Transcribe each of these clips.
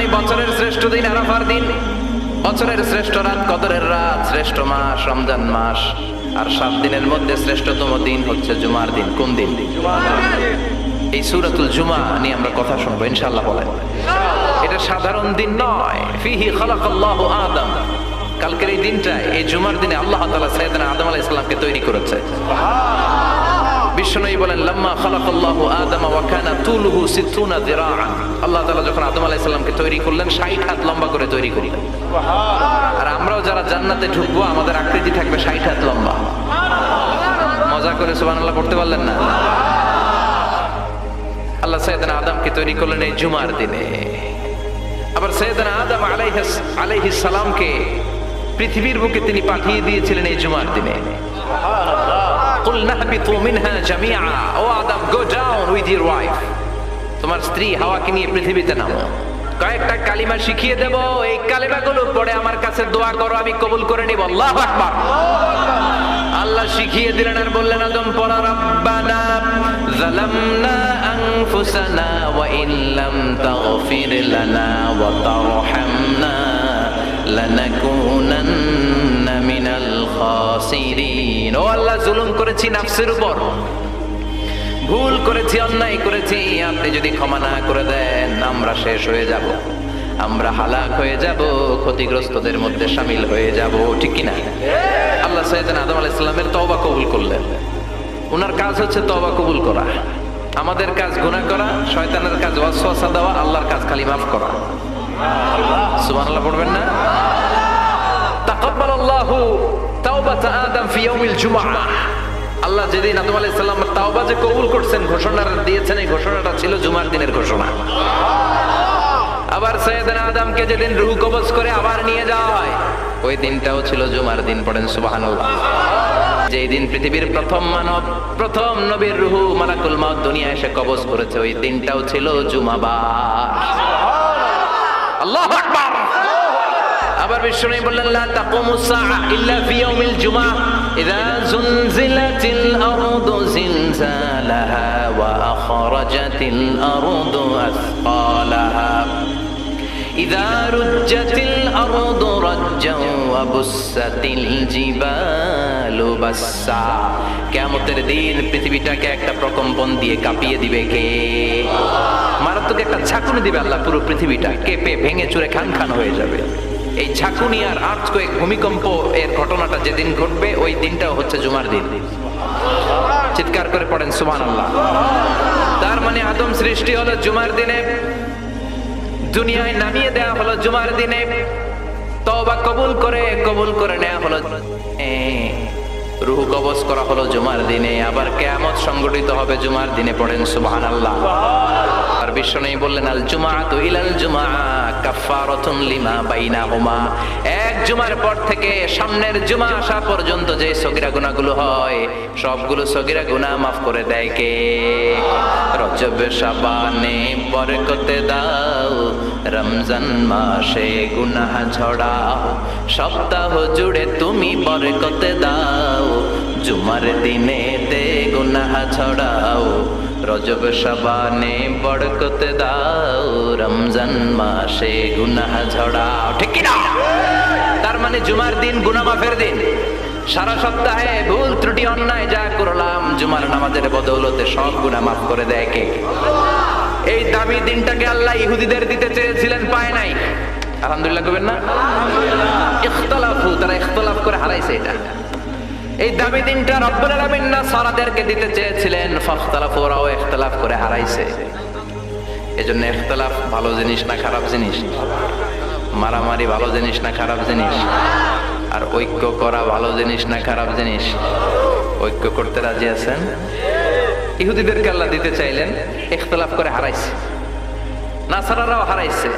এই বছরের শ্রেষ্ঠ দিন আরাফার দিন, বছরের শ্রেষ্ঠ রাত কদরের রাত, শ্রেষ্ঠ মাস রমজান মাস, আর 7 দিনের মধ্যে শ্রেষ্ঠতম দিন হচ্ছে জুমার দিন। কোন দিন? এই সূরাতুল জুমা নিয়ে আমরা কথা শুনবো ইনশাআল্লাহ। বলেন এটা সাধারণ দিন নয়। ফিহি খালাকাল্লাহু আদম, কালকের এই দিনটা, এই জুমার দিনে আল্লাহ তাআলা সাইয়েদনা আদম আলাইহিস সালামকে তৈরি করেছে। বিশ্বনবী বলেন লাম্মা খালাকাল্লাহু আদম ওয়া কানা তুলুহু 60 যিরাআন, আল্লাহ তাআলা যখন আদম আলাইহিস সালামকে তৈরি করলেন 60 হাত লম্বা করে তৈরি করলেন। আর আমরাও যারা জান্নাতে ঢুকবো আমাদের আকৃতি থাকবে 60 হাত লম্বা। মজা করে সুবহানাল্লাহ পড়তে পারলেন না? আল্লাহ সাইয়েদনা আদমকে তৈরি করলেন এই জুমার দিনে। আবার সাইয়েদনা আদম আলাইহিস সালামকে পৃথিবীর বুকে তিনি পাঠিয়ে দিয়েছিলেন এই জুমার দিনে। কুলনা হাবিতু মিনহা জামিআ, ও Adam go down with your wife, তোমার স্ত্রী হাওয়াকে নিয়ে পৃথিবীতে নামো। কয়েকটা কালিমা শিখিয়ে দেব, এই কালিমাগুলো পড়ে আমার কাছে দোয়া করো, আমি কবুল করে নিব। আল্লাহু আকবার। আল্লাহ শিখিয়ে দিলেন আর বললেন আদম পড়া, রাব্বানা যালামনা আনফুসানা ওয়া ইন লাম তাগফির লানা ওয়া তারহামনা লানাকুনান্না মিনাল খাসিরিন। ও আল্লাহ, জুলুম করেছি নাফসের উপর, ভুল করেছি, অন্যায় করেছি, আপনি যদি ক্ষমা না করে দেন আমরা শেষ হয়ে যাব, আমরা হালাক হয়ে যাব, ক্ষতিগ্রস্তদের মধ্যে শামিল হয়ে যাব। ঠিক কি না? আল্লাহ সাইয়েদনা আদম আলাইহিস সালামের তওবা কবুল করলেন। ওনার কাজ হচ্ছে তওবা কবুল করা, আমাদের কাজ গুনাহ করা, শয়তানের কাজ ওয়াসওয়াসা দেওয়া, আল্লাহর কাজ খালি মাফ করা। সুবহানাল্লাহ পড়বেন না? তাকাব্বালাল্লাহু তাওবাতা আদম ফি ইয়াউমিল জুমআহ। আল্লাহ যেদিন আদম আলাইহিস সালামের তাওবা যে কবুল করছেন, ঘোষণা দিয়েছেন, এই ঘোষণাটা ছিল জুমার দিনের ঘোষণা। আবার সাইয়েদনা আদমকে যেদিন রূহ কবজ করে আবার নিয়ে যাওয়া হয়, ওই দিনটাও ছিল জুমার দিন। পড়েন সুবহানাল্লাহ। যেই দিন পৃথিবীর প্রথম মানব, প্রথম নবীর রূহ মালাকুল মাউত দুনিয়ায় এসে কবজ করেছে, ওই দিনটাও ছিল জুমাবার। আল্লাহু আকবার। আবার বিশ্বনবী বললেন লা তাকুমুস সাআ ইল্লা ফি ইয়াউমিল জুমআহ ইযা যুনজিলাতিল আরদু জিলজালাহা ওয়া আখরাজাতিল আরদু আসফালাহা ইযা রুজ্জাতিল আরদু রাজ্জান ওয়া বুসাতিল জিবালু বাসসা। কিয়ামতের দিন পৃথিবীটাকে একটা প্রকম্পন দিয়ে কাঁপিয়ে দিবে কে? মারাত্মক একটা ঝাঁকুনি দিবে আল্লাহ, পুরো পৃথিবীটা কেঁপে ভেঙে চুরে খান খান হয়ে যাবে। এই ঝাঁকুনি আর আর্থকোয়েক, ভূমিকম্প এর ঘটনাটা যেদিন ঘটবে ওই দিনটাও হচ্ছে জুমার দিন। চিৎকার করে পড়েন সুবহানাল্লাহ। তার মানে আদম সৃষ্টি হলো জুমার দিনে, দুনিয়ায় নামিয়ে দেওয়া হলো জুমার দিনে, তওবা কবুল করে নেওয়া হলো, রূহ কবজ করা হলো জুমার দিনে, আবার কিয়ামত সংগঠিত হবে জুমার দিনে। পড়েন সুবহানাল্লাহ। আর বিশ্বনবী বললেন আল জুমআতু ইলাল জুমআ কাফফারাতুন লিমা বাইনাহুমা। এক জুমার পর থেকে সামনের জুমা আসা পর্যন্ত যে সগীরা গুনাহগুলো হয়, সবগুলো সগীরা গুনাহ মাফ করে দেয় কে? রজব শাবানে বরকতে দাও, রমজান মাসে গুনাহ ঝড়াও, সপ্তাহ জুড়ে তুমি বরকতে দাও, জুমার দিনে দে গুনাহ ছড়াও, রজব শাবানে বরকতে দাও, রমজান মাসে গুনাহ ঝড়াও। ঠিক কি না? তার মানে জুমার দিন গুনাহ মাফের দিন। সারা সপ্তাহে ভুল ত্রুটি অন্যায় যা করলাম, জুমার নামাজের বদৌলতে সব গুনাহ মাফ করে দেয় কে? এই দামি দিনটাকে আল্লাহ ইহুদিদের দিতে চেয়েছিলেন, পায় নাই। আলহামদুলিল্লাহ কইবেন না? ইখতিলাফু, তারা ইখতিলাফ করে হারাইছে এটা। এই দামি দিনটা রব্বুল আলামিন নাসারাদেরকে দিতে চেয়েছিলেন, ফাখতালাফু, ওরাও ইখতিলাফ করে হারাইছে। এজন্য ইখতিলাফ ভালো জিনিস না খারাপ জিনিস? মারামারি ভালো জিনিস না খারাপ জিনিস? আর ঐক্য করা ভালো জিনিস না খারাপ জিনিস? ঐক্য করতে রাজি আছেন? ইহুদিদেরকে আল্লাহ দিতে চাইলেন, ইখতিলাফ করে হারাইছে, নাসারারাও হারাইছে।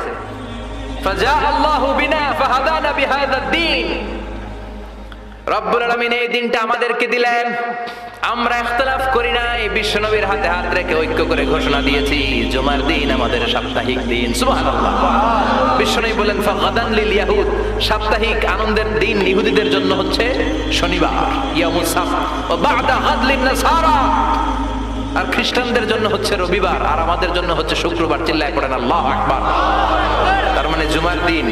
ফাজা আল্লাহু বিনা ফাহাদানা বিহাদা দ্বীন। রব্বুল আলামিন এই দিনটা আমাদেরকে দিলেন, আমরা ইখতিলাফ করি নাই, বিশ্বনবীর হাতে হাত রেখে ঐক্য করে ঘোষণা দিয়েছি জুমার দিন আমাদের সাপ্তাহিক দিন। সুবহানাল্লাহ। বিশ্বনবী বলেন ফাগাদান লিল ইয়াহুদ, সাপ্তাহিক আনন্দের দিন ইহুদিদের জন্য হচ্ছে শনিবার, ইয়াউমুস সাbt, ও বা'দা গাদ লিন নাসারা, আর খ্রিস্টানদের জন্য হচ্ছে রবিবার, আর আমাদের জন্য হচ্ছে শুক্রবার। চিল্লায় পড়েন আল্লাহু আকবার। তার জুমার দিন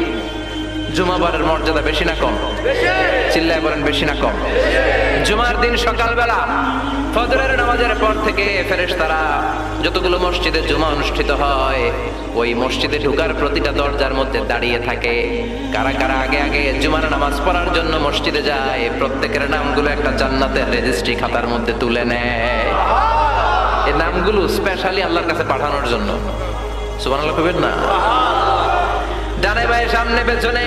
জুমাবারের মর্যাদা বেশি না কম? চিল্লায় বলেন বেশি না কম? জুমার দিন সকালবেলা ফজরের নামাজের পর থেকে ফেরেশতারা যতগুলো মসজিদে জুমা অনুষ্ঠিত হয় ওই মসজিদে ঢোকার প্রতিটা দরজার মধ্যে দাঁড়িয়ে থাকে। কারা কারা আগে আগে জুমার নামাজ পড়ার জন্য মসজিদে যায় প্রত্যেকের নামগুলো একটা জান্নাতের রেজিস্ট্রি খাতার মধ্যে তুলে নেয়। এই নামগুলো স্পেশালি আল্লাহর কাছে পাঠানোর জন্য। সুবহানাল্লাহ কইবেন না? ডানে বায়ে সামনে পেছনে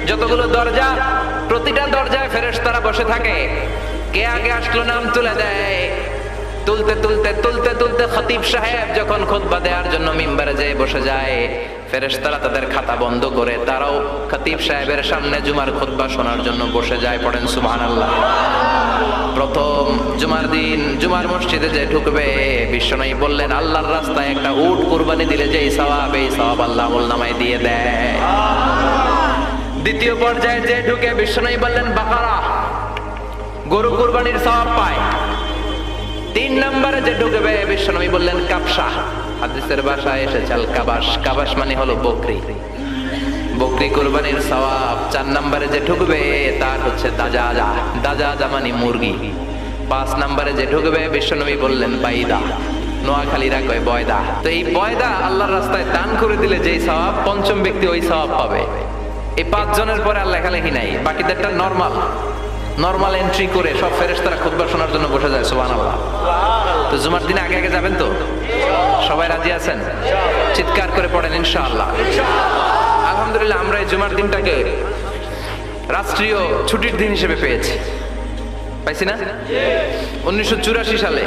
যতগুলো দরজা প্রতিটা দরজায় ফেরেশতারা বসে থাকে। কে আগে আসলো নাম তুলে দেয়। তুলতে তুলতে তুলতে তুলতে খতিব সাহেব যখন খুতবা দেওয়ার জন্য মিম্বারে যেয়ে বসে যায় ফেরেশতারা তাদের খাতা বন্ধ করে তারাও খতিব সাহেবের সামনে জুমার খুতবা শোনার জন্য বসে যায়। পড়েন সুবহানাল্লাহ। প্রথম জুমার দিন জুমার মসজিদে যে ঢুকবে বিশ্বনবী বললেন আল্লাহর রাস্তায় একটা উট কুরবানি দিলে যেই সওয়াব এই সওয়াব আল্লাহ আমলনামায় দিয়ে দেয়। দ্বিতীয় পর্যায়ে যে ঢুকে বিশ্বনবী বললেন বাকারা গরু কুরবানির সওয়াব পায়। তিন নম্বরে যে ঢুকবে বিশ্বনবী বললেন কাবসা, হাদিসের ভাষায় এসেছে আল কাবাস, কাবাস মানে হলো বকরি, বকরি কুরবানির সওয়াব। চার নম্বরে যে ঢুকবে তার হচ্ছে দাজাজা, দাজাজা মানে মুরগি। পাঁচ নম্বরে যে ঢুকবে বিশ্বনবী বললেন বাইদা, নোয়াখালীরা কয় বয়দা। তো এই বয়দা আল্লাহর রাস্তায় দান করে দিলে যেই সওয়াব পঞ্চম ব্যক্তি ওই সওয়াব পাবে। এই পাঁচ জনের পরে আর লেখালেখি নাই, বাকিদেরটা নরমাল এন্ট্রি করে সব ফেরেশতারা খুতবা শোনার জন্য বসে যায়। সুবহানাল্লাহ। তো জুমার দিনে আগে আগে যাবেন তো? সবাই রাজি আছেন? চিৎকার করে পড়েন ইনশাআল্লাহ। আলহামদুলিল্লাহ আমরা এই জুমার দিনটাকে রাষ্ট্রীয় ছুটির দিন হিসেবে পেয়েছি, পাইছি না? 1984 সালে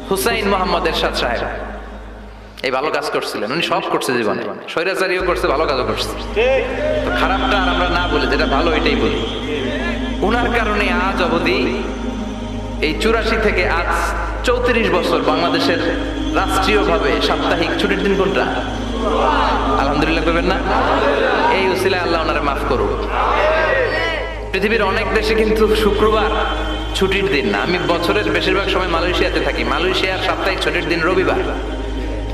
হুসাইন মোহাম্মদ এরশাদ সাহেব এই ভালো কাজ করছিলেন। উনি সব করছে জীবনে, স্বৈরাচারীও করছে, ভালো কাজও করছে। তো খারাপটা আর আমরা না বলে যেটা ভালো এটাই বলি। উনার কারণে আজ অবধি এই 84 থেকে আজ 34 বছর বাংলাদেশের রাষ্ট্রীয়ভাবে সাপ্তাহিক ছুটির দিন কোনটা? আলহামদুলিল্লাহ কইবেন না? এই উসিলায় আল্লাহ ওনারে মাফ করুক। পৃথিবীর অনেক দেশে কিন্তু শুক্রবার ছুটির দিন না। আমি বছরের বেশিরভাগ সময় মালয়েশিয়াতে থাকি। মালয়েশিয়ার সাপ্তাহিক ছুটির দিন রবিবার।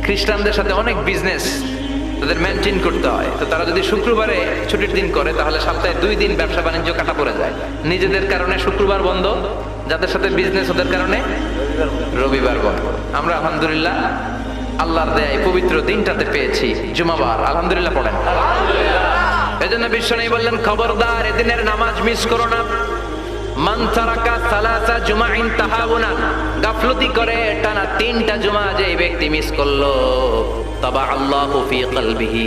খ্রিস্টানদের সাথে অনেক বিজনেস তাদের মেনটেন করতে হয়। তো তারা যদি শুক্রবারে ছুটির দিন করে তাহলে সপ্তাহে 2 দিন ব্যবসা বাণিজ্য কাটা পড়ে যায়। নিজেদের কারণে শুক্রবার বন্ধ, যাদের সাথে বিজনেস ওদের কারণে রবিবার বন্ধ। আমরা আলহামদুলিল্লাহ আল্লাহর দয়ায় পবিত্র দিনটাতে পেয়েছি জুমাবার। আলহামদুলিল্লাহ পড়েন। এজন্য বিশ্বনবী বললেন খবরদার এদিনের নামাজ মিস করো না। মান তারাকা সালাসা জুমাইন তাহাউনা, গাফলতি করে টানা 3টা জুমা যে ব্যক্তি মিস করলো তাবা আল্লাহু ফি কলবিহি,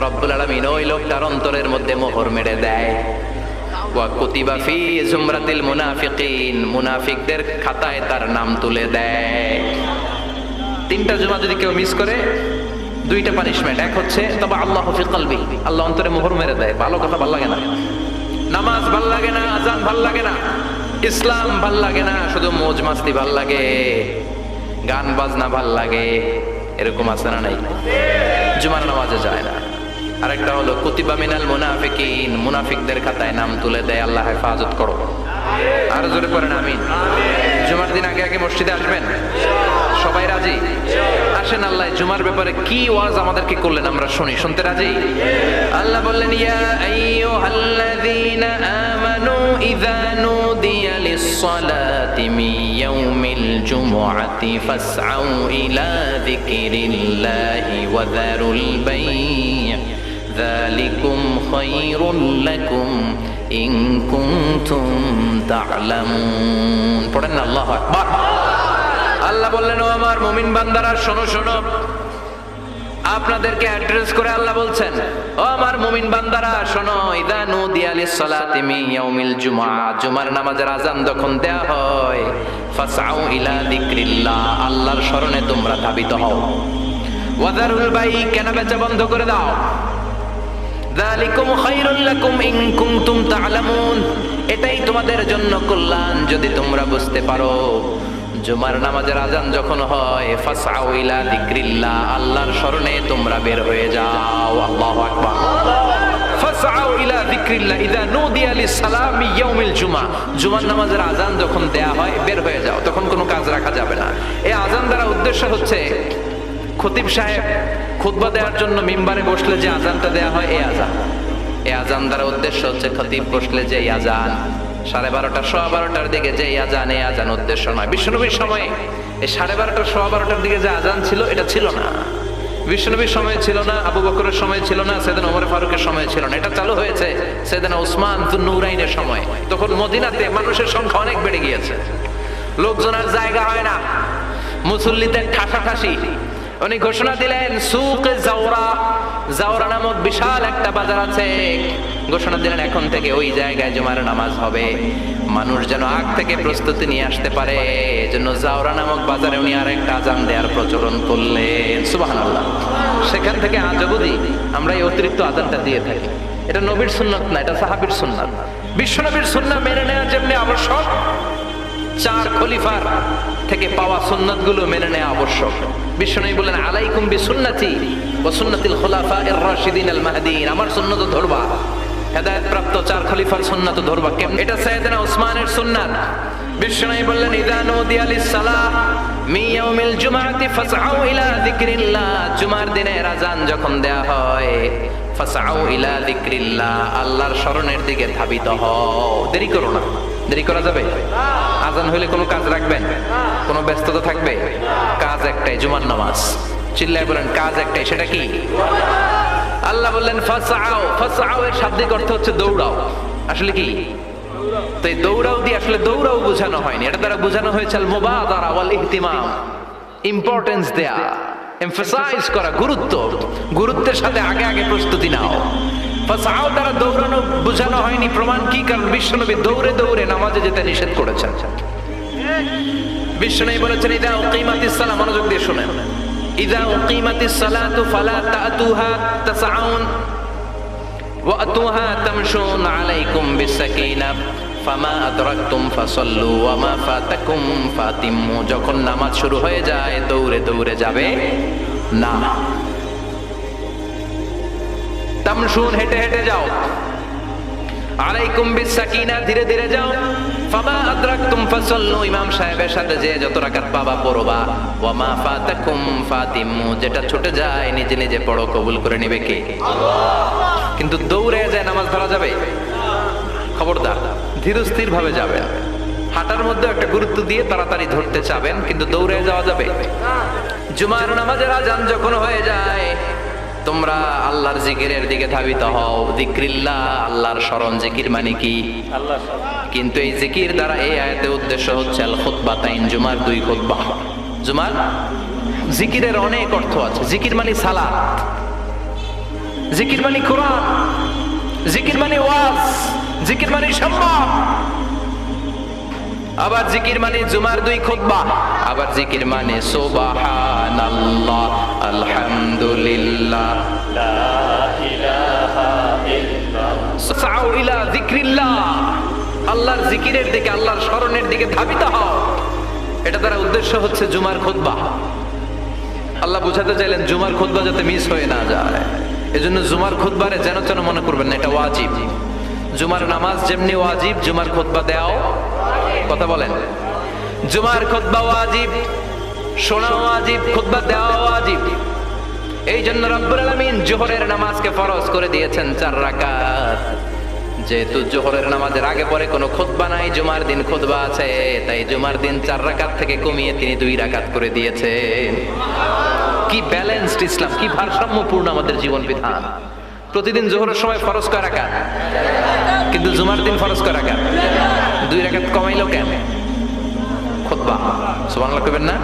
রব্বুল আলামিন ওই লোকটার অন্তরের মধ্যে মোহর মেরে দেয়। ওয়া কুতিবা ফি জুমরাতিল মুনাফিকিন, মুনাফিকদের খাতায় তার নাম তুলে দেয়। 3টা জুমা যদি কেউ মিস করে 2টা পানিশমেন্ট। এক হচ্ছে তাবা আল্লাহু ফি কলবি, আল্লাহ অন্তরে মোহর মেরে দেয়। ভালো কথা ভালো লাগে না, নামাজ ভাল লাগে না, আজান ভাল লাগে না, ইসলাম ভাল লাগে না, শুধু মौज মাস্তি ভাল লাগে, গান বাজনা ভাল লাগে, এরকম আছে না নাই? জুমার নামাজে যায় না। আরেকটা হলো কুতিবা মিনাল মুনাফিকিন, মুনাফিকদের খাতায় নাম তুলে দেয়। আল্লাহ হেফাজত করো। আর জোরে পড়েন আমিন। জুমার দিন আগে আগে মসজিদে আসবেন সবাই? রাজি? আসেন আল্লাহ জুমার ব্যাপারে কি ওয়াজ আমাদেরকে করলেন আমরা শুনি। শুনতে রাজি? আল্লাহ বললেন ইয়া আইয়ুহাল্লাযীনা আমানু ইযা নুদিয়া লিস-সালাতি মিন ইয়াউমিল জুমআতি ফাসআউ ইলা যিকরিল্লাহি ওয়া যারুল বাই', যালিকুম খায়রুল লাকুম ইন কুনতুম তা'লামুন। পড়েন না আল্লাহু আকবার। আল্লাহ বললেন ও আমার মুমিন বান্দারা শোনো শোনো। আপনাদেরকে অ্যাড্রেস করে আল্লাহ বলছেন ও আমার মুমিন বান্দারা শোনো। ইযা নুদিয়া লিস-সালাতি মিন ইয়াউমিল জুমআ, জুমার নামাজের আযান যখন দেয়া হয় ফাসআউ ইলা যিকরিল্লাহ, আল্লাহর স্মরণে তোমরা ধাবিত হও। ওয়া যারুল বাই', কেনা বেচা বন্ধ করে দাও। যালিকুম খায়রুল লাকুম ইন কুনতুম তা'লামুন, এটাই তোমাদের জন্য কল্যাণ যদি তোমরা বুঝতে পারো। জুমার নামাজের আযান যখন হয় ফাসআউ ইলা যিকরিল্লাহ, আল্লাহর স্মরণে তোমরা বের হয়ে যাও। আল্লাহু আকবার। ফাসআউ ইলা যিকরিল্লাহ ইযা নুদিয়া লিস-সালামি ইয়াউমিল জুমআ, জুমার নামাজের আযান যখন দেয়া হয় বের হয়ে যাও, তখন কোনো কাজ রাখা যাবে না। এই আযান দ্বারা উদ্দেশ্য হচ্ছে খতিব সাহেব খুতবা দেওয়ার জন্য মিম্বারে বসলে যে আজানটা দেয়া হয় এই আজান দ্বারা উদ্দেশ্য হচ্ছে খতিব বসলে যে আজান 12:30 12:15 দিকে যে আজান এই আজান উদ্দেশ্য নয়। বিশ্বনবীর সময়ে এই 12:30 12:15 দিকে যে আজান ছিল এটা ছিল না। বিশ্বনবীর সময় ছিল না, আবু বকরের সময় ছিল না, সাইয়েদনা ওমর ফারুকের সময় ছিল না। এটা চালু হয়েছে সাইয়েদনা উসমান যুন্নুরাইনের সময়। তখন মদিনাতে মানুষের সংখ্যা অনেক বেড়ে গিয়েছে, লোকজন আর জায়গা হয় না, মুসল্লিদের ঠাসাঠাসি। উনি ঘোষণা দিলেন সুকে জাওরা নামক বিশাল একটা বাজার আছে, ঘোষণা দিলেন এখন থেকে ওই জায়গায় জুমার নামাজ হবে। মানুষ যেন আগ থেকে প্রস্তুতি নিয়ে আসতে পারে, এজন্য জাওরা নামক বাজারে উনি আর একটা আজান দেওয়ার প্রচলন করলেন। সুবহানাল্লাহ। সেখান থেকে আজ অবধি আমরা এই অতিরিক্ত আজানটা দিয়ে থাকি। এটা নবীর সুন্নাত না, এটা সাহাবীর সুন্নাত। বিশ্বনবীর সুন্নাত মেনে নেওয়া যেমনি আবশ্যক, 4 খলিফার থেকে পাওয়া সুন্নাতগুলো মেনে নেওয়া আবশ্যক। বিশ্বনবী বলেন আলাইকুম বিসুন্নতি ওয়া সুন্নাতিল খুলাফায়ে রাশিদিন আল মাহদিয়িন, আমার সুন্নাত ধরবা। হেদায়েত প্রাপ্ত 4 খলিফার সুন্নাত ধরবা। কেমন? এটা সাইয়েদনা উসমানের সুন্নাত। বিশ্বনবী বললেন ইযা নুদিয়া লিস-সালাহ মিন ইয়াউমিল জুমআতি ফাসআউ ইলা যিকরিল্লাহ, জুমার দিনের আযান যখন দেয়া হয় ফাসআউ ইলা যিকরিল্লাহ, আল্লাহর স্মরণের দিকে ধাবিত হও। দেরি করো না। দেরি করা যাবে? আজান হইলে কোনো কাজ রাখবেন? কোনো ব্যস্ততা থাকবে? কাজ একটাই, জুমার নামাজ। চিল্লায় বলেন কাজ একটাই, সেটা কি? আল্লাহ বললেন ফাসআউ। ফাসআউ এর শাব্দিক অর্থ হচ্ছে দৌড়াও। আসলে কি? তো এই দৌড়াও দিয়ে আসলে দৌড়াও বোঝানো হয়নি, এটা দ্বারা বোঝানো হয়েছে আল মুবাদারা ওয়াল ইহতিমাম, ইম্পর্টেন্স দেয়া, এমফাসাইজ করা, গুরুত্বের সাথে আগে আগে প্রস্তুতি নাও। ফাসআউ দ্বারা দৌড়ানো বোঝানো হয়নি। প্রমাণ কি? কারণ বিশ্বনবী দৌড়ে দৌড়ে নামাজে যেতে নিষেধ করেছেন। বিশ্বনবী বলেছেন ইযা উকিমাতিস সালাহ, মনোযোগ দিয়ে শুনেন, ইযা উকিমাতিস সালাতু ফালা তাতুহা তাসআউন ওয়া আতুহা তামশুন আলাইকুম বিসাকিনাহ ফামা আদরাকতুম ফাসাল্লু ওয়া মা ফাতাকুম ফাতিম্মু, যখন নামাজ শুরু হয়ে যায় দৌড়ে দৌড়ে যাবে না। তামশুন, হেঁটে হেঁটে যাও। আলাইকুম বিসাকিনাহ, ধীরে ধীরে যাও। ফামা আদরাকতুম ফাসাল্লু, ইমাম সাহেবের সাথে যে যত রাকাত পাবা পড়বা। ওয়া মা ফাতাকুম ফাতিম্মু, যেটা ছুটে যায় নিজে নিজে পড়ো, কবুল করে নেবে কে? আল্লাহ। কিন্তু দৌড়ে যায় নামাজ ধরা যাবে? খবরদার, ধীরস্থির ভাবে যাবেন। হাঁটার মধ্যে একটা গুরুত্ব দিয়ে তাড়াতাড়ি ধরতে চাবেন, কিন্তু দৌড়ে যাওয়া যাবে? জুমার নামাজের আজান যখন হয়ে যায় তোমরা আল্লাহর জিকিরের দিকে ধাবিত হও। যিকরিল্লাহ, আল্লাহর স্মরণ। জিকির মানে কি? আল্লাহর স্মরণ। কিন্তু এই জিকির দ্বারা এই আয়াতের উদ্দেশ্য হচ্ছে আল খুতবাতাইন, জুমার 2 খুতবা। জুমার জিকিরের অনেক অর্থ আছে। জিকির মানে সালাত, জিকির মানে কোরআন, জিকির মানে ওয়াজ, জিকির মানে সম্মান। আবার জিকির মানে জুমার 2 খুতবা। আবার জিকির মানে সুবহানাল্লাহ, আলহামদুলিল্লাহ, লা ইলাহা ইল্লাল্লাহ। সাউ ইলা যিকরিল্লাহ, আল্লাহর জিকিরের দিকে, আল্লাহর স্মরণের দিকে ধাবিত হও। এটা দ্বারা উদ্দেশ্য হচ্ছে জুমার খুতবা। আল্লাহ বুঝাতে চাইলেন জুমার খুতবা যাতে মিস হয়ে না যায়, এজন্য জুমার খুতবারে যেন তেন মনে করবেন না, এটা ওয়াজিব। জুমার নামাজ যেমনি ওয়াজিব, জুমার খুতবা দেওয়াও, কথা বলেন, জুমার খুতবা ওয়াজিব, শোনা ওয়াজিব, খুতবা দেওয়া ওয়াজিব। এই জন্য রব্বুল আলামিন জোহরের নামাজকে ফরজ করে দিয়েছেন 4 রাকাত। যেহেতু জোহরের নামাজের আগে পরে কোনো খুতবা নাই, জুমার দিন খুতবা আছে, তাই জুমার দিন 4 রাকাত থেকে কমিয়ে তিনি 2 রাকাত করে দিয়েছেন। কি ব্যালেন্সড ইসলাম, কি ভারসাম্যপূর্ণ আমাদের জীবন বিধান। প্রতিদিন জোহরের সময় ফরজ কয় রাকাত, কিন্তু জুমার দিন ফরজ কয় রাকাত? 2 রাকাত কমাইলো কেন? খুতবা। সুবহানাল্লাহ কইবেন না?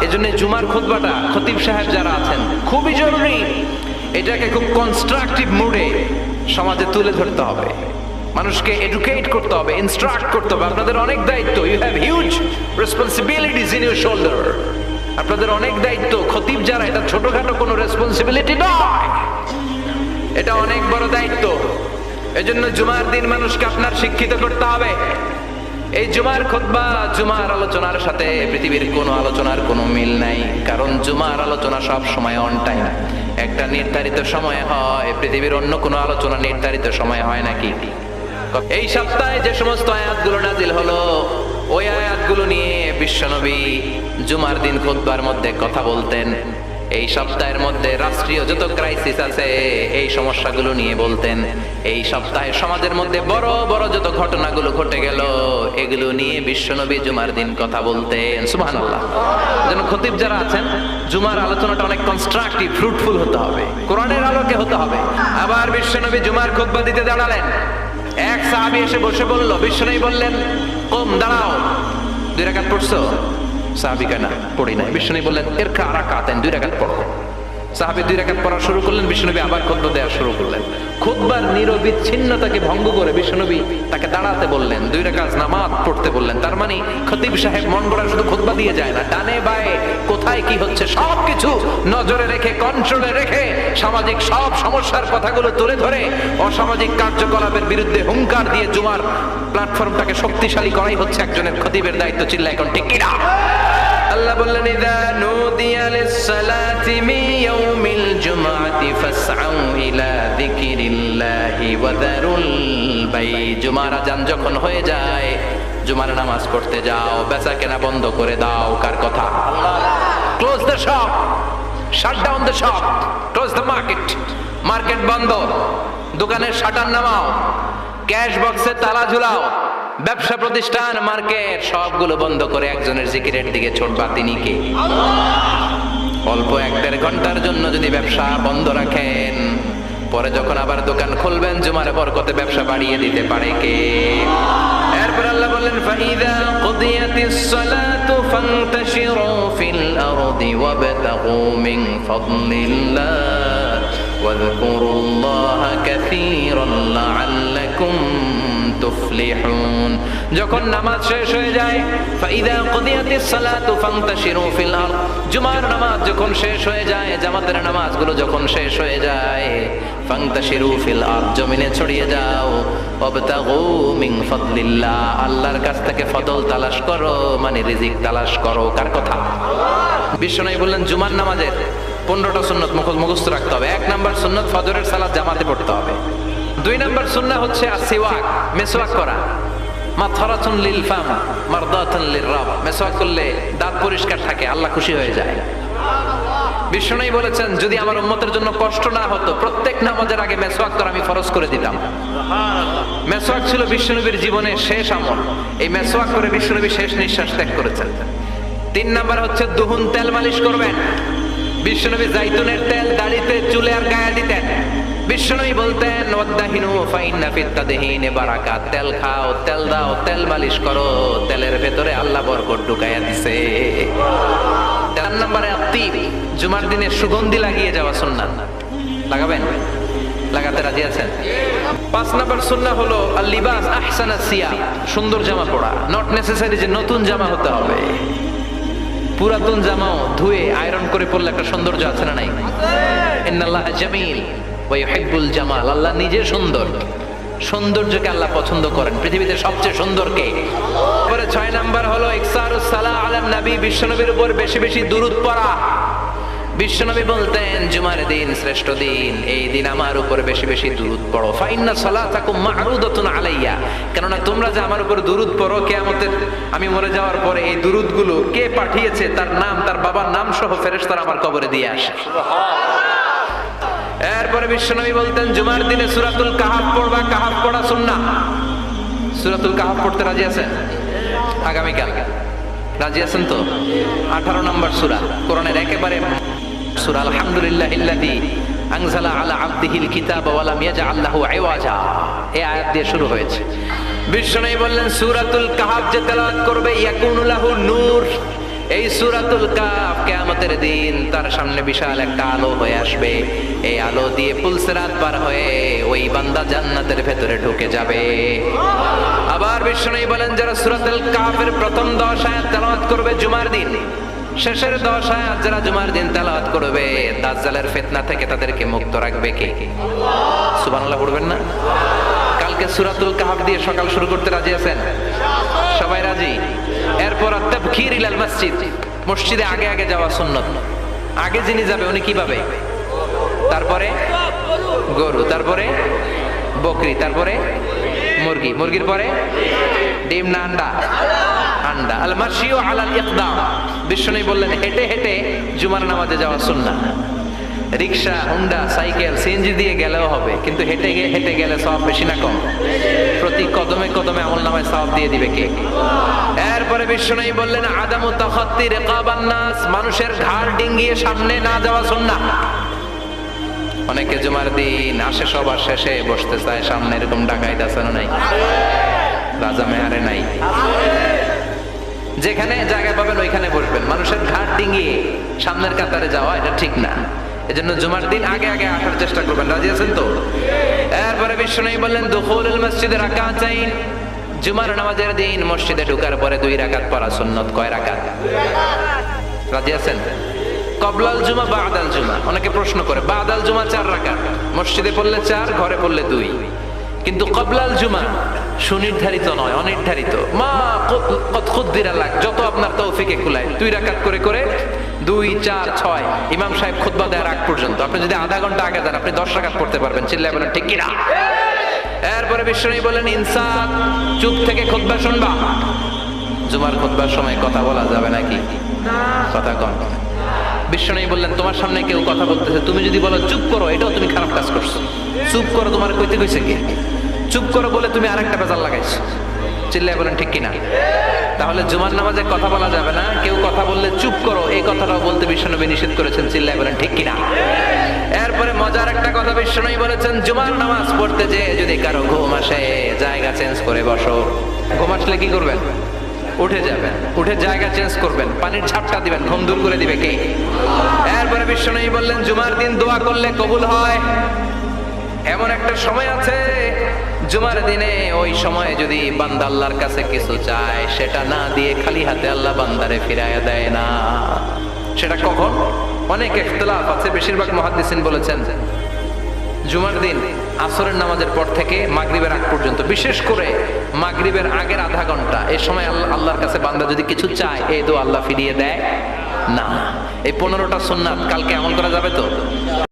এজন্য জুমার খুতবাটা খতিব সাহেব যারা আছেন খুবই জরুরি। এটাকে খুব কনস্ট্রাকটিভ মুডে সমাজে তুলে ধরতে হবে, মানুষকে এডুকেট করতে হবে, ইনস্ট্রাক্ট করতে হবে। আপনাদের অনেক দায়িত্ব, you have huge responsibilities in your shoulder. আপনাদের অনেক দায়িত্ব। খতিব যারা, এটা ছোটখাটো কোনো রেসপন্সিবিলিটি নয়, এটা অনেক বড় দায়িত্ব। এজন্য জুমার দিন মানুষকে আপনার শিক্ষিত করতে হবে। এই জুমার খুতবা, জুমার আলোচনার সাথে পৃথিবীর কোনো আলোচনার কোনো মিল নাই, কারণ জুমার আলোচনা সব সময় অন টাইম, একটা নির্ধারিত সময় হয়। পৃথিবীর অন্য কোনো আলোচনা নির্ধারিত সময় হয় নাকি? এই সপ্তাহে যে সমস্ত আয়াতগুলো নাজিল হলো, ওই আয়াতগুলো নিয়ে বিশ্বনবী জুমার দিন খুতবার মধ্যে কথা বলতেন। এই সপ্তাহের মধ্যে রাষ্ট্রীয় যত ক্রাইসিস আছে এই সমস্যাগুলো নিয়ে বলতেন। এই সপ্তাহে সমাজের মধ্যে বড় বড় যত ঘটনাগুলো ঘটে গেল এগুলো নিয়ে বিশ্বনবী জুমার দিন কথা বলতেন। সুবহানাল্লাহ। যেন খতিব যারা আছেন জুমার আলোচনাটা অনেক কনস্ট্রাকটিভ, ফ্রুটফুল হতে হবে, কোরআনের আলোকে হতে হবে। আবার বিশ্বনবী জুমার খুতবা দিতে দাঁড়ালেন। এক সাহাবী এসে বসে বলল, বিশ্বনবী বললেন, কম দাঁড়াও, 2 রাকাত পড়ছো? সাহাবী কয় না, পড়ি নাই। বিশ্বনবী বললেন, এর কারাকাতেন, 2 রাকাত পড়ো। সাহাবী 2 রাকাত পড়া শুরু করলেন, বিশ্বনবী আবার খুতবা দেওয়া শুরু করলেন। খুতবার নিরবিচ্ছিন্নতাকে ভঙ্গ করে বিশ্বনবী তাকে দাঁড়াতে বললেন, 2 রাকাত নামাজ পড়তে বললেন। তার মানে খতিব সাহেব মন গড়া শুধু খুতবা দিয়ে যায় না, ডানে বায়ে কোথায় কি হচ্ছে সবকিছু নজরে রেখে, কন্ট্রোলে রেখে, সামাজিক সব সমস্যার কথাগুলো তুলে ধরে অসামাজিক কার্যকলাপের বিরুদ্ধে হুঙ্কার দিয়ে জুমার প্ল্যাটফর্মটাকে শক্তিশালী করাই হচ্ছে একজনের খতিবের দায়িত্ব। চিল্লা এখন ঠিক কিনা? আল্লাহ বললেন, ইযা নুদিয়া লিস-সালাতি মিন ইয়াউমিল জুমআতি ফাসআউ ইলা যিকরিল্লাহি ওয়া যারুল বাই। জুমার আযান যখন হয়ে যায় জুমার নামাজ পড়তে যাও, বেচা কেনা বন্ধ করে দাও। কার কথা? Close the shop, shut down the shop, close the market. Market বন্ধ, দোকানের শাটার নামাও, ক্যাশ বক্সে তালা ঝুলাও, ব্যবসা প্রতিষ্ঠান, মার্কেট সবগুলো বন্ধ করে একজনের জিকিরের দিকে ছোটবা। তিনি কে? অল্প 1-1.5 ঘন্টার জন্য যদি ব্যবসা বন্ধ রাখেন, পরে যখন আবার দোকান খুলবেন জুমার বরকতে ব্যবসা বাড়িয়ে দিতে পারে কে? এরপর আল্লাহ বললেন, ফাইদা কুদিয়াতিস সালাতু ফান্তাশিরু ফিল আরদি ওয়াবতাগু মিন ফাদলিল্লাহ ওয়াযকুরুল্লাহা কাসীরান লাআল্লাকুম তুফলিহুন। যখন নামাজ শেষ হয়ে যায়, ফাইদা কুদিয়াতিস সালাতু ফান্তাশিরু ফিল আরদ, জুমার নামাজ যখন শেষ হয়ে যায়, জামাতের নামাজগুলো যখন শেষ হয়ে যায়, ফান্তাশিরু ফিল আরদ, জমিনে ছড়িয়ে যাও, ওয়াবতাগু মিন ফাদলিল্লাহ, আল্লাহর কাছ থেকে ফজল তালাশ করো, মানে রিজিক তালাশ করো। কার কথা? বিশ্বনবী বললেন, জুমার নামাজের 15টা সুন্নাত মুখস্থ রাখতে হবে। 1 নাম্বার সুন্নাত ফজরের সালাত জামাতে পড়তে হবে। 2 নাম্বার সুন্নাহ হচ্ছে আসওয়াক, মেসওয়াক করা। মাতহারাতুন লিল ফাম মারদাতুন লিররাব, মেসওয়াক করলে দাঁত পরিষ্কার থাকে, আল্লাহ খুশি হয়ে যায়। বিশ্বনবী বলেছেন, যদি আমার উম্মতের জন্য কষ্ট না হতো প্রত্যেক নামাজের আগে মেসওয়াক করা আমি ফরজ করে দিতাম। মেসওয়াক ছিল বিশ্বনবীর জীবনের শেষ আমল। এই মেসওয়াক করে বিশ্বনবী শেষ নিঃশ্বাস ত্যাগ করেছেন। 3 নাম্বার হচ্ছে দুহুন, তেল মালিশ করবেন। বিশ্বনবী জাইতুনের তেল দাড়িতে, চুলে আর গায়ে দিতেন। বিশ্বনবী বলতেন, ওয়াদাহিনু ফাইন্না ফিত তাদহিনে বারাকাত, তেল খাও, তেল দাও, তেল মালিশ করো, তেলের ভেতরে আল্লাহ বরকত ঢুকাইয়া দিছে। 4 নম্বরে আত্তিব, জুমার দিনে সুগন্ধি লাগিয়ে যাওয়া সুন্নাত। লাগাবেন? লাগাতে রাজি আছেন? 5 নম্বর সুন্নাহ হলো আল লিবাস আহসানা সিয়াব, সুন্দর জামা পরা। নট নেসেসারি যে নতুন জামা হতে হবে, পুরাতন জামাও ধুয়ে আয়রন করে পরলে একটা সৌন্দর্য আছে না নাই? ইন্নাল্লাহ জামিল ওয়া ইউহিব্বুল জামাল, আল্লাহ নিজে সুন্দর, সৌন্দর্যকে আল্লাহ পছন্দ করেন। পৃথিবীতে সবচেয়ে সুন্দর কে? পরে 6 নাম্বার হলো ইকসারুস সালাহ আলান নবী, বিশ্বনবীর উপর বেশি বেশি দুরূদ পড়া। বিশ্বনবী বলতেন, জুমার দিন শ্রেষ্ঠ দিন, এই দিন আমার উপর বেশি বেশি দুরূদ পড়ো। ফাইন্না সালাতাকুম মা'রুদাতুন আলাইয়া, কেননা তোমরা যে আমার উপর দুরূদ পড়ো, কিয়ামতের আমি মরে যাওয়ার পরে এই দুরূদগুলো কে পাঠিয়েছে তার নাম, তার বাবার নাম সহ ফেরেশতারা আমার কবরে দিয়ে আসে। এরপরে বিশ্বনবী বলতেন, জুমার দিনে সূরাতুল কাহাফ পড়বা, কাহাফ পড়া সুন্নাহ। সূরাতুল কাহাফ পড়তে রাজি আছেন? আগামীকাল রাজি আছেন তো? 18 নম্বর সূরা, কোরআনের একেবারে সূরা। আলহামদুলিল্লাহিল্লাযী আনজালা আলা আবদিহিল কিতাবা ওয়া লাম ইয়াজআল লাহু ইওয়াজা, এই আয়াত দিয়ে শুরু হয়েছে। বিশ্বনবী বললেন, সূরাতুল কাহাফ যে তেলাওয়াত করবে ইয়াকুনু লাহু নূর, এই সূরাতুল কাহাফ কিয়ামতের দিন তার সামনে বিশাল একটা আলো হয়ে আসবে। এই আলো দিয়ে পুলসিরাত পার হয়ে ওই বান্দা জান্নাতের ভেতরে ঢুকে যাবে। আবার বিশ্বনবী বলেন, যারা সূরাতুল কাহাফের প্রথম 10 আয়াত তেলাওয়াত করবে জুমার দিন, শেষের 10 আয়াত যারা জুমার দিন তেলাওয়াত করবে, দাজ্জালের ফিতনা থেকে তাদেরকে মুক্ত রাখবে কে? সুবহানাল্লাহ পড়বেন না? কালকে সূরাতুল কাহাফ দিয়ে সকাল শুরু করতে রাজি আছেন? সবাই রাজি? এরপর তাবকির ইলাল মসজিদ, মসজিদে আগে আগে যাওয়া সুন্নাত। আগে যিনি যাবে উনি কি পাবে? তারপরে গরু, তারপরে বকরি, তারপরে মুরগি, মুরগির পরে ডিম না আন্ডা? ঠান্ডা। আল মাশিউ আলাল ইকদাম, বিশ্বনবী বললেন হেঁটে হেঁটে জুমার নামাজে যাওয়া সুন্নাহ। রিকশা, হুন্ডা, সাইকেল, সিএনজি দিয়ে গেলেও হবে, কিন্তু হেঁটে হেঁটে গেলে সওয়াব বেশি না কম? প্রতি কদমে কদমে আমলনামায় সওয়াব দিয়ে দিবে কে? এরপরে বিশ্বনবী বললেন আদামু তাখাত্তি রিকাবান নাস, মানুষের ঘাড় ডিঙ্গিয়ে সামনে না যাওয়া সুন্নাহ। অনেকে জুমার দিন আসে সবার শেষে বসতে চায় সামনে, এরকম ডাকাইত আছে না নাই? রাজা মেহারে নাই? যেখানে জায়গা পাবেন ওইখানে বসবেন। মানুষের ঘাট ডিঙ্গিয়ে সামনের কাতারে যাওয়া এটা ঠিক না। এজন্য জুমার দিন আগে আগে আসার চেষ্টা করবেন। রাজি আছেন তো? এরপরে বিশ্বনবী বললেন দুখুলুল মসজিদে রাকাতাইন, জুমার নামাজের দিন মসজিদে ঢোকার পরে 2 রাকাত পড়া সুন্নাত। কয় রাকাত? রাজি আছেন? কবলাল জুমা বাদাল জুমা। অনেকে প্রশ্ন করে বাদাল জুমা 4 রাকাত, মসজিদে পড়লে 4, ঘরে পড়লে 2। কিন্তু কবলাল জুমা সুনির্ধারিত নয়, অনির্ধারিত। মা কত খুদ্দিরা লাগ, যত আপনার তৌফিকে কুলায় 2 রাকাত করে করে 2, 4, 6 ইমাম সাহেব খুতবা দেওয়ার আগ পর্যন্ত আপনি যদি আধা ঘন্টা আগে যান আপনি 10 রাকাত পড়তে পারবেন। চিল্লায় বলেন ঠিক কিনা? এরপরে বিশ্বনবী বলেন ইনসাত, চুপ থেকে খুতবা শুনবা। জুমার খুতবার সময় কথা বলা যাবে নাকি? কথা কন। বিশ্বনবী বললেন তোমার সামনে কেউ কথা বলতেছে, তুমি যদি বলো চুপ করো, এটাও তুমি খারাপ কাজ করছো। চুপ করো তোমার কইতে কইছে কি? চুপ করো বলে তুমি আরেকটা বেজাল লাগাইছো। চিল্লায় বলেন ঠিক কিনা? তাহলে জুমার নামাজে কথা বলা যাবে না। কেউ কথা বললে চুপ করো, এই কথাটাও বলতে বিশ্বনবী নিষেধ করেছেন। চিল্লায় বলেন ঠিক কিনা? এরপরে মজার একটা কথা বিশ্বনবী বলেছেন, জুমার নামাজ পড়তে যে যদি কারো ঘুম আসে জায়গা চেঞ্জ করে বসো। ঘুম আসলে কি করবেন? উঠে যাবেন, উঠে জায়গা চেঞ্জ করবেন, পানির ঝাপটা দিবেন, ঘুম দূর করে দিবে কে? এরপরে বিশ্বনবী বললেন জুমার দিন দোয়া করলে কবুল হয়। এমন একটা সময় আছে জুমার দিনে, ওই সময়ে যদি বান্দা আল্লাহর কাছে কিছু চায় সেটা না দিয়ে খালি হাতে আল্লাহ বান্দারে ফিরাইয়া দেয় না। সেটা কখন? অনেক ইখতিলাফ আছে। বেশিরভাগ মুহাদ্দিসিন বলেছেন জুমার দিন আসরের নামাজের পর থেকে মাগরিবের আগ পর্যন্ত, বিশেষ করে মাগরিবের আগের আধা ঘন্টা, এই সময় আল্লাহর কাছে বান্দা যদি কিছু চায় এই দোয়া আল্লাহ ফিরিয়ে দেয় না। এই 15টা সুন্নাত কালকে আমল করা যাবে তো?